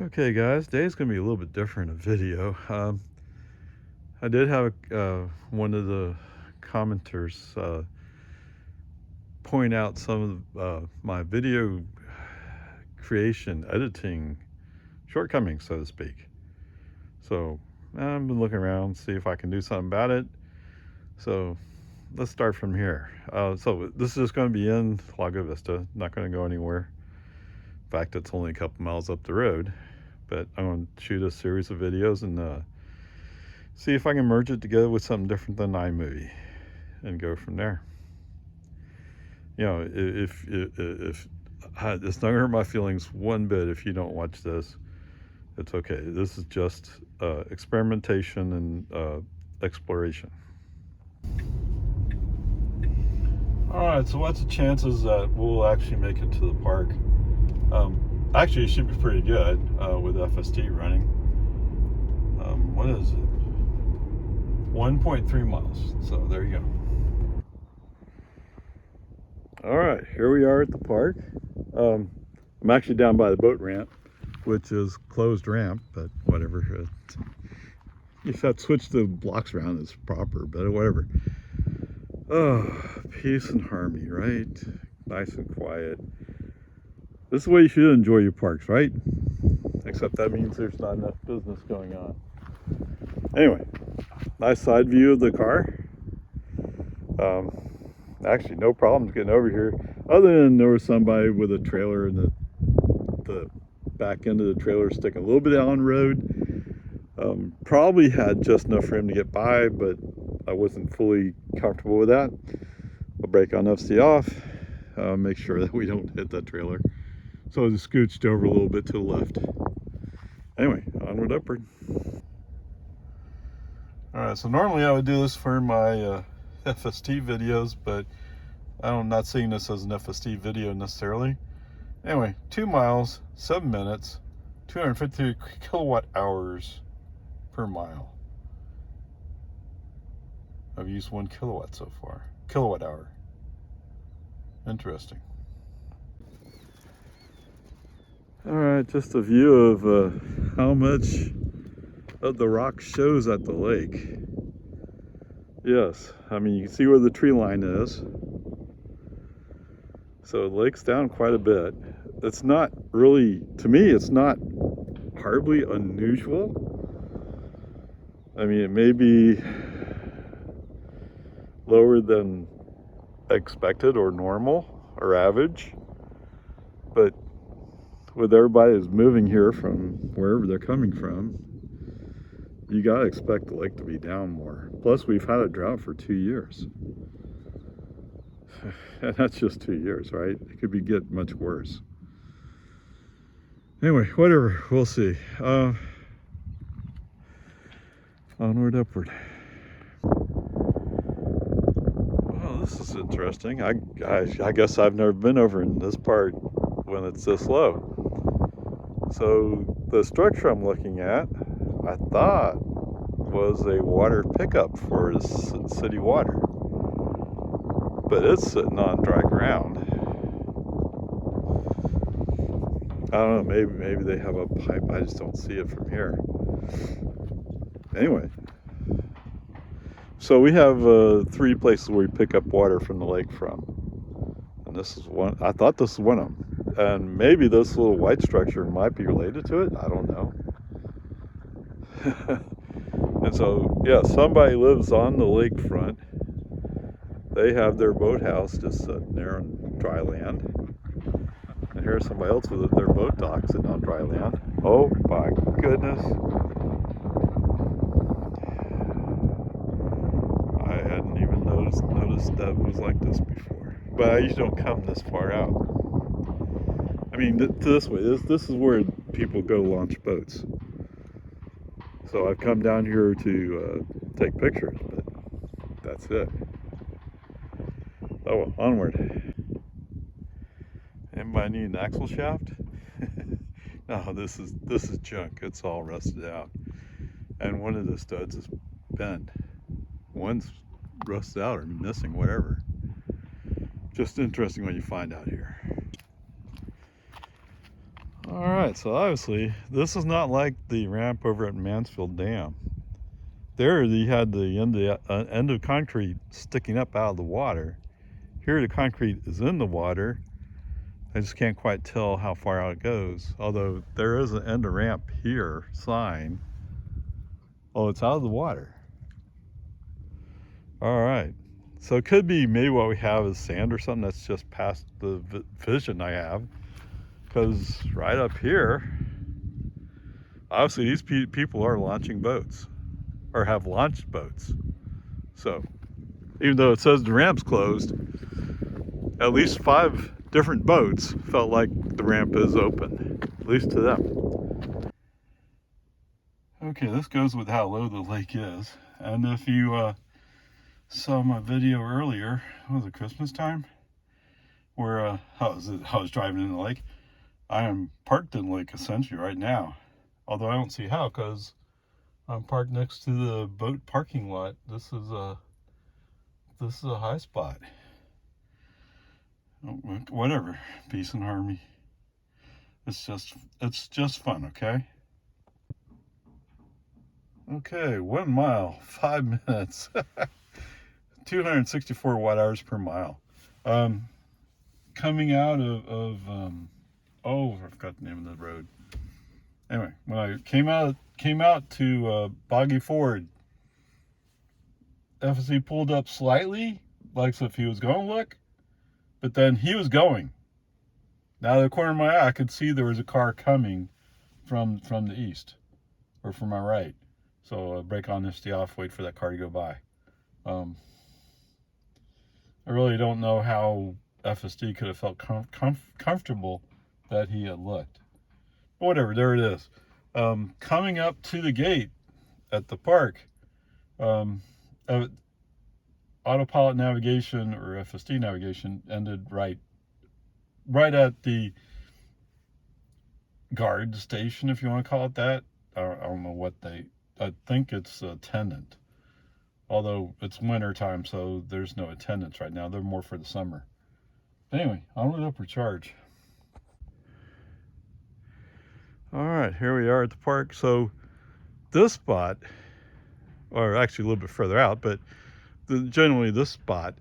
Okay guys, today's gonna be a little bit different, a video. I did have one of the commenters point out some of my video creation editing shortcomings, so to speak. So I've been looking around, see if I can do something about it. So let's start from here. So this is going to be in Lago Vista, not going to go anywhere. In fact, it's only a couple miles up the road, but I'm going to shoot a series of videos and see if I can merge it together with something different than iMovie and go from there. You know, if it's not going to hurt my feelings one bit if you don't watch this, it's okay. This is just experimentation and exploration. All right, so what's the chances that we'll actually make it to the park? Actually, it should be pretty good with FSD running. What is it? 1.3 miles. So there you go. All right, here we are at the park. I'm actually down by the boat ramp, which is closed ramp, but whatever. If I switch the blocks around, it's proper, but whatever. Oh, peace and harmony, right? Nice and quiet. This is the way you should enjoy your parks, right? Except that means there's not enough business going on. Anyway, nice side view of the car. Actually, no problems getting over here, other than there was somebody with a trailer and the back end of the trailer sticking a little bit out on the road. Probably had just enough room to get by, but I wasn't fully comfortable with that. I'll brake on FSD off, make sure that we don't hit that trailer. So I just scooched over a little bit to the left. Anyway, onward, upward. All right, so normally I would do this for my FSD videos, but I'm not seeing this as an FSD video necessarily. Anyway, 2 miles, 7 minutes, 253 kilowatt hours per mile. I've used 1 kilowatt so far. Kilowatt hour. Interesting. All right, just a view of how much of the rock shows at the lake. Yes, I mean, you can see where the tree line is. So the lake's down quite a bit. It's not really, to me, it's not horribly unusual. I mean, it may be lower than expected or normal or average, but with everybody who's moving here from wherever they're coming from, you gotta expect the lake to be down more. Plus, we've had a drought for 2 years. And that's just 2 years, right? It could get much worse. Anyway, whatever, we'll see. Onward, upward. Well, this is interesting. I guess I've never been over in this part when it's this low. So the structure I'm looking at, I thought was a water pickup for city water, but it's sitting on dry ground. I don't know, maybe they have a pipe, I just don't see it from here. Anyway, so we have 3 places where we pick up water from the lake from, and this is one. I thought this was one of them. And maybe this little white structure might be related to it. I don't know. And so, yeah, somebody lives on the lakefront. They have their boathouse just sitting there on dry land. And here's somebody else with their boat dock sitting on dry land. Oh my goodness. I hadn't even noticed that it was like this before. But I usually don't come this far out. I mean, this way, this is where people go launch boats. So I've come down here to take pictures, but that's it. Oh well, onward. Anybody need an axle shaft? No, this is junk. It's all rusted out, and one of the studs is bent. One's rusted out or missing, whatever. Just interesting what you find out here. All All right, so obviously this is not like the ramp over at Mansfield Dam. There you had the end of concrete sticking up out of the water. Here the concrete is in the water. I just can't quite tell how far out it goes. Although there is an end of ramp here sign. Oh, it's out of the water. All right. So it could be maybe what we have is sand or something that's just past the vision I have. Because right up here, obviously these people are launching boats or have launched boats. So even though it says the ramp's closed, at least 5 different boats felt like the ramp is open, at least to them. Okay, this goes with how low the lake is. And if you saw my video earlier, was it Christmas time? Where I was driving in the lake. I am parked in the lake essentially right now. Although I don't see how, because I'm parked next to the boat parking lot. This is a high spot. Whatever, peace and harmony. It's just fun, okay? Okay, 1 mile, 5 minutes. 264 watt hours per mile. Coming out of oh, I forgot the name of the road. Anyway, when I came out to Boggy Ford, FSD pulled up slightly, like as if he was going to look, but then he was going. Now, out of the corner of my eye, I could see there was a car coming from the east, or from my right. So brake on this, stay off, wait for that car to go by. I really don't know how FSD could have felt comfortable that he had looked. Whatever, there it is. Coming up to the gate at the park, autopilot navigation or FSD navigation ended right at the guard station, if you want to call it that. I don't know what I think it's attendant. Although it's winter time, so there's no attendance right now. They're more for the summer. Anyway, onward upward charge. All right, here we are at the park. So this spot, or actually a little bit further out, but generally this spot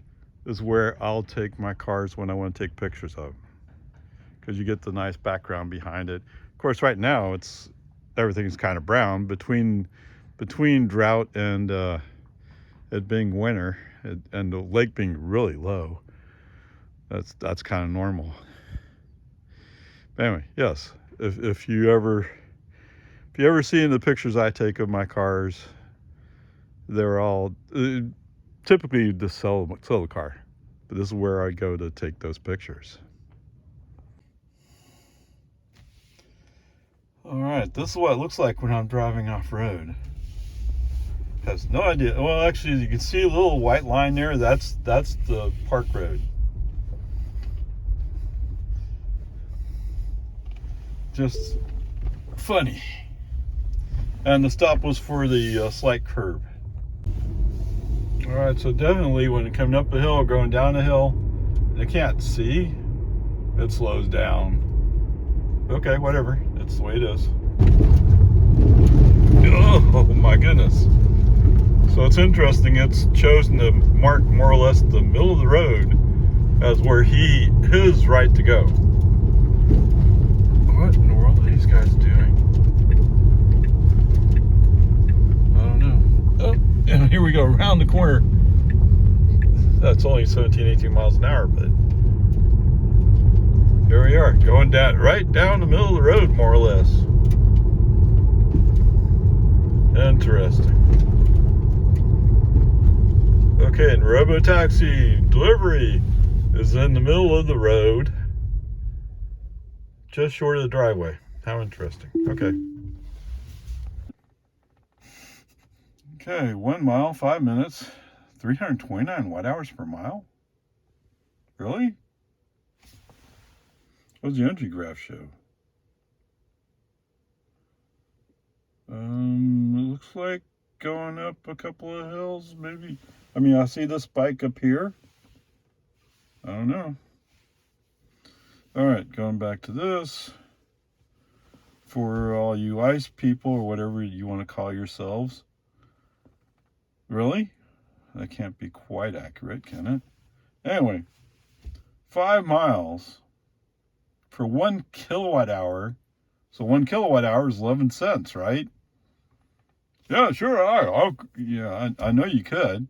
is where I'll take my cars when I want to take pictures of them, because you get the nice background behind it. Of course, right now everything's kind of brown between drought and it being winter and the lake being really low. That's kind of normal. But anyway, yes, if you ever see in the pictures I take of my cars, they're all typically to sell the car, but this is where I go to take those pictures. All right, this is what it looks like when I'm driving off-road. Has no idea. Well, actually, you can see a little white line there. That's the park road. Just funny. And the stop was for the slight curb. All right, so definitely when coming up a hill or going down a hill, you can't see, it slows down. Okay, whatever. That's the way it is. Oh my goodness. So it's interesting, it's chosen to mark more or less the middle of the road as where his right to go. What in the world are these guys doing? I don't know. Oh, and here we go around the corner. That's only 17, 18 miles an hour, but here we are, going right down the middle of the road, more or less. Interesting. Okay, and Robotaxi delivery is in the middle of the road, just short of the driveway. How interesting. Okay. Okay, 1 mile, 5 minutes, 329 watt hours per mile. Really? What does the energy graph show? It looks like going up a couple of hills, maybe. I mean, I see this bike up here. I don't know. All right, going back to this. for all you ice people or whatever you want to call yourselves. Really? That can't be quite accurate, can it? Anyway, 5 miles for 1 kilowatt hour. So 1 kilowatt hour is 11 cents, right? Yeah, sure. I know you could,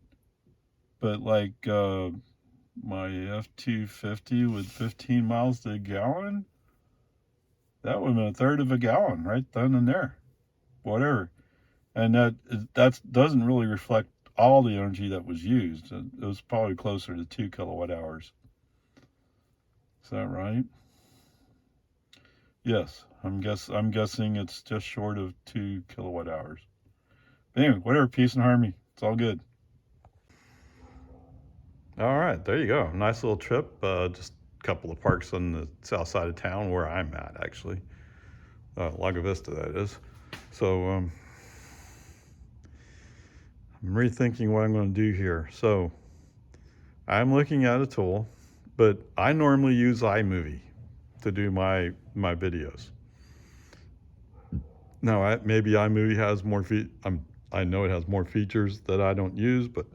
but like my F-250 with 15 miles to a gallon, that would have been a third of a gallon right then and there. Whatever. And that doesn't really reflect all the energy that was used. It was probably closer to 2 kilowatt hours. Is that right? Yes, I'm guessing it's just short of 2 kilowatt hours. But anyway, whatever, peace and harmony. It's all good. All right, there you go. Nice little trip. Just a couple of parks on the south side of town where I'm at, actually. Lago Vista, that is. So I'm rethinking what I'm going to do here. So I'm looking at a tool, but I normally use iMovie to do my videos. Now, maybe iMovie has more I know it has more features that I don't use, but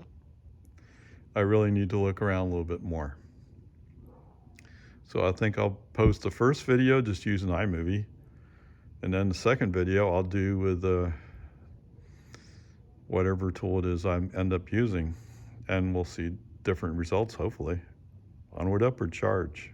I really need to look around a little bit more. So I think I'll post the first video just using iMovie, and then the second video I'll do with whatever tool it is I end up using, and we'll see different results, hopefully. Onward, upward, charge.